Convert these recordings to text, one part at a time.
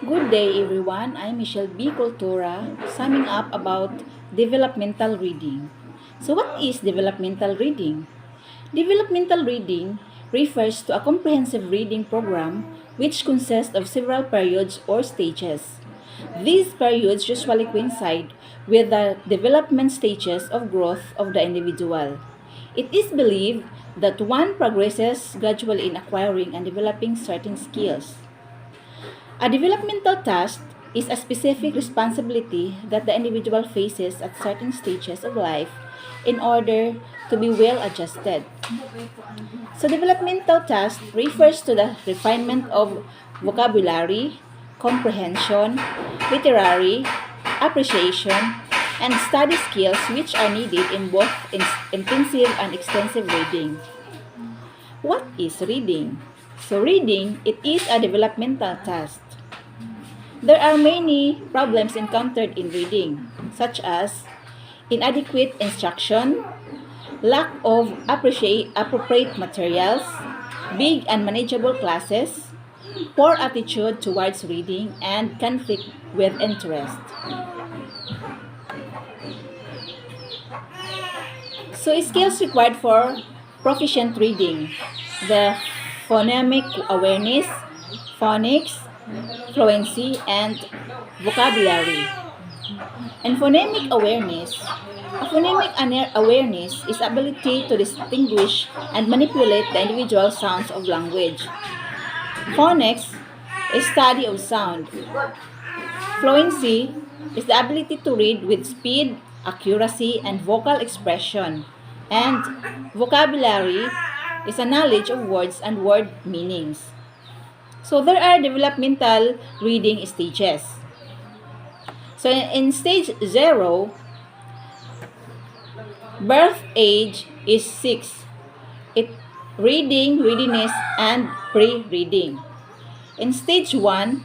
Good day everyone, I'm Michelle B. Cultura, summing up about developmental reading. So what is developmental reading? Developmental reading refers to a comprehensive reading program which consists of several periods or stages. These periods usually coincide with the development stages of growth of the individual. It is believed that one progresses gradually in acquiring and developing certain skills. A developmental task is a specific responsibility that the individual faces at certain stages of life in order to be well adjusted. So, developmental task refers to the refinement of vocabulary, comprehension, literary, appreciation, and study skills which are needed in both intensive and extensive reading. What is reading? So, reading, it is a developmental task. There are many problems encountered in reading, such as inadequate instruction, lack of appropriate materials, big and manageable classes, poor attitude towards reading, and conflict with interest. So, skills required for proficient reading: the phonemic awareness, phonics, fluency, and vocabulary. And phonemic awareness. A phonemic awareness is ability to distinguish and manipulate the individual sounds of language. Phonics is study of sound. Fluency is the ability to read with speed, accuracy, and vocal expression. And vocabulary is a knowledge of words and word meanings. So there are developmental reading stages. So in stage 0, birth age is 6. Reading, readiness, and pre-reading. In stage 1,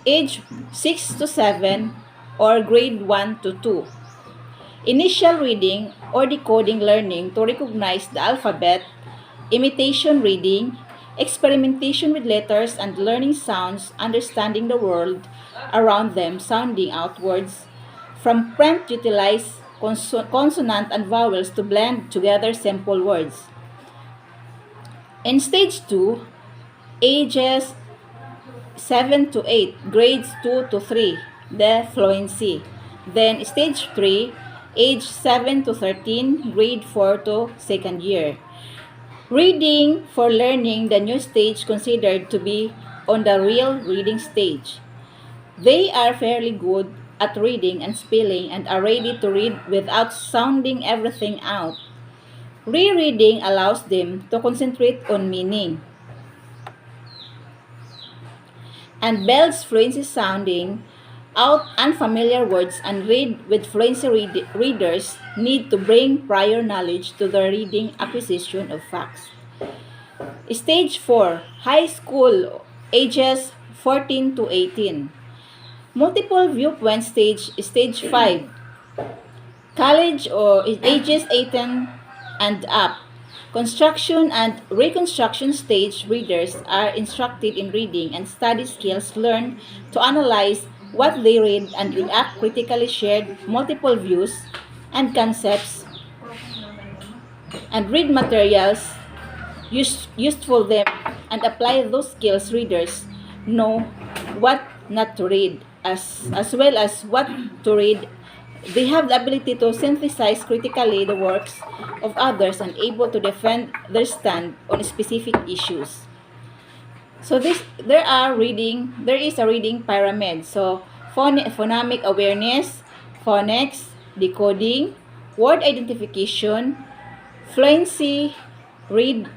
age 6 to 7 or grade 1 to 2. Initial reading or decoding learning to recognize the alphabet, imitation reading, experimentation with letters and learning sounds, understanding the world around them, sounding out words. From prompt utilize consonant and vowels to blend together simple words. In stage 2, ages 7 to 8, grades 2 to 3, the fluency. Then stage 3, age 7 to 13, grade 4 to second year. Reading for learning, the new stage considered to be on the real reading stage. They are fairly good at reading and spelling and are ready to read without sounding everything out. Rereading allows them to concentrate on meaning and builds fluency, sounding out unfamiliar words, and read with fluency readers need to bring prior knowledge to the reading acquisition of facts. Stage 4, high school, ages 14 to 18. Multiple viewpoint stage, stage 5. College or ages 18 and up. Construction and reconstruction stage readers are instructed in reading and study skills learned to analyze what they read and react critically, shared multiple views and concepts, and read materials useful them and apply those skills. Readers know what not to read as well as what to read. They have the ability to synthesize critically the works of others and able to defend their stand on specific issues. So there is a reading pyramid. So phonemic awareness, phonics, decoding, word identification, fluency, read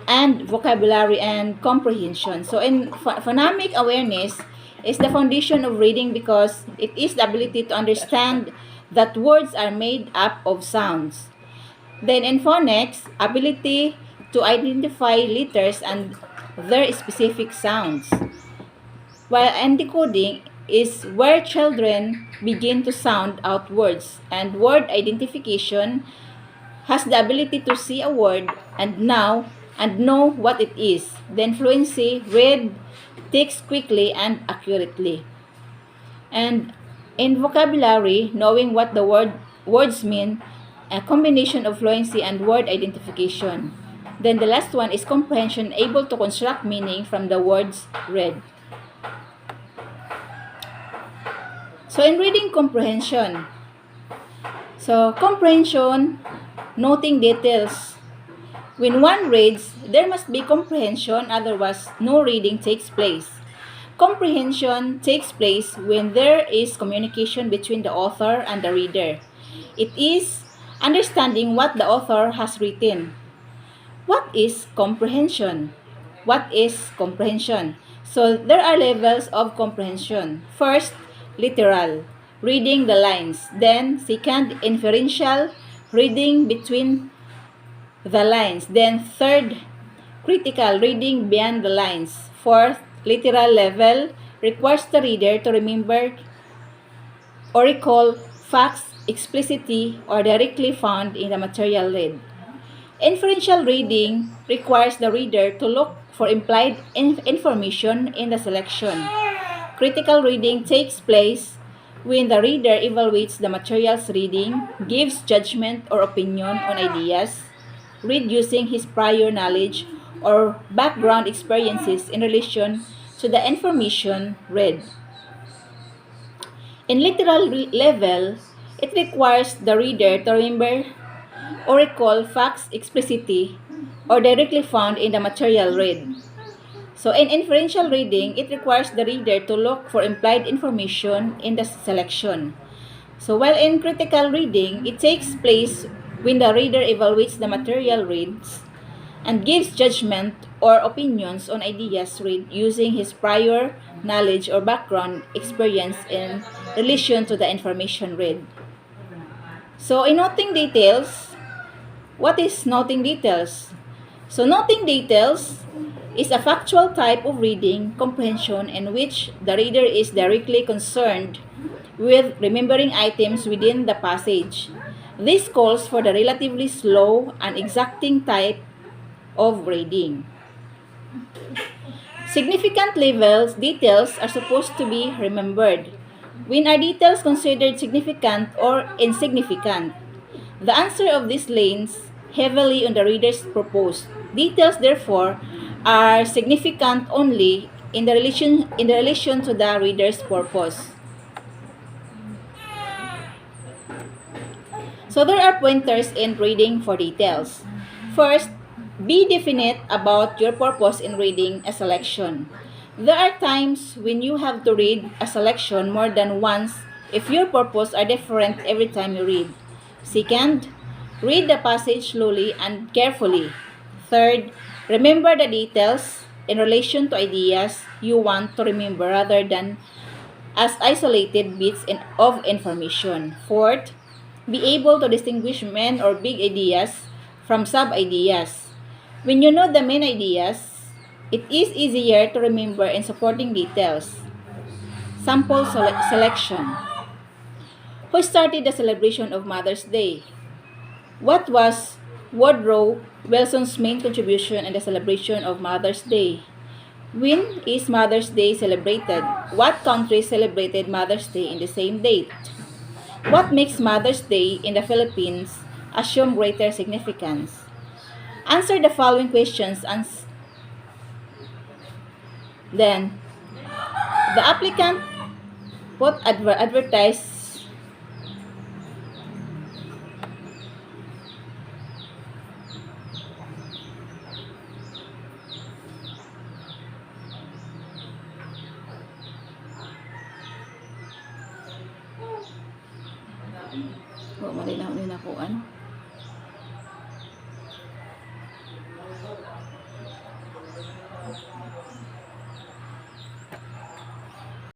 and vocabulary and comprehension. So in phonemic awareness is the foundation of reading because it is the ability to understand that words are made up of sounds. Then in phonics, ability to identify letters and their specific sounds. While in decoding is where children begin to sound out words, and word identification has the ability to see a word and now and know what it is. Then fluency, read text quickly and accurately. And in vocabulary, knowing what the words mean, a combination of fluency and word identification. Then the last one is comprehension, able to construct meaning from the words read. So in reading comprehension, comprehension, noting details. When one reads, there must be comprehension, otherwise no reading takes place. Comprehension takes place when there is communication between the author and the reader. It is understanding what the author has written. What is comprehension? What is comprehension? So there are levels of comprehension. First, literal, reading the lines. Then, second, inferential, reading between the lines. Then, third, critical, reading beyond the lines. Fourth, literal level, requires the reader to remember or recall facts explicitly or directly found in the material read. Inferential reading requires the reader to look for implied information in the selection. Critical reading takes place when the reader evaluates the material's reading, gives judgment or opinion on ideas, read using his prior knowledge or background experiences in relation to the information read. In literal level, it requires the reader to remember or recall facts explicitly or directly found in the material read. So in inferential reading, it requires the reader to look for implied information in the selection. So while in critical reading, it takes place when the reader evaluates the material reads and gives judgment or opinions on ideas read using his prior knowledge or background experience in relation to the information read. So in noting details, what is noting details? So noting details is a factual type of reading comprehension in which the reader is directly concerned with remembering items within the passage. This calls for the relatively slow and exacting type of reading. Significant details are supposed to be remembered. When are details considered significant or insignificant? The answer of this leans heavily on the reader's purpose. Details, therefore, are significant only in the relation to the reader's purpose. So there are pointers in reading for details. First, be definite about your purpose in reading a selection. There are times when you have to read a selection more than once if your purpose are different every time you read. Second, read the passage slowly and carefully. Third, remember the details in relation to ideas you want to remember rather than as isolated bits of information. Fourth, be able to distinguish main or big ideas from sub-ideas. When you know the main ideas, it is easier to remember in supporting details. Sample selection. Who started the celebration of Mother's Day? What was Woodrow Wilson's main contribution in the celebration of Mother's Day? When is Mother's Day celebrated? What countries celebrated Mother's Day in the same date? What makes Mother's Day in the Philippines assume greater significance? Answer the following questions and then the applicant would advertise malinaw kuan.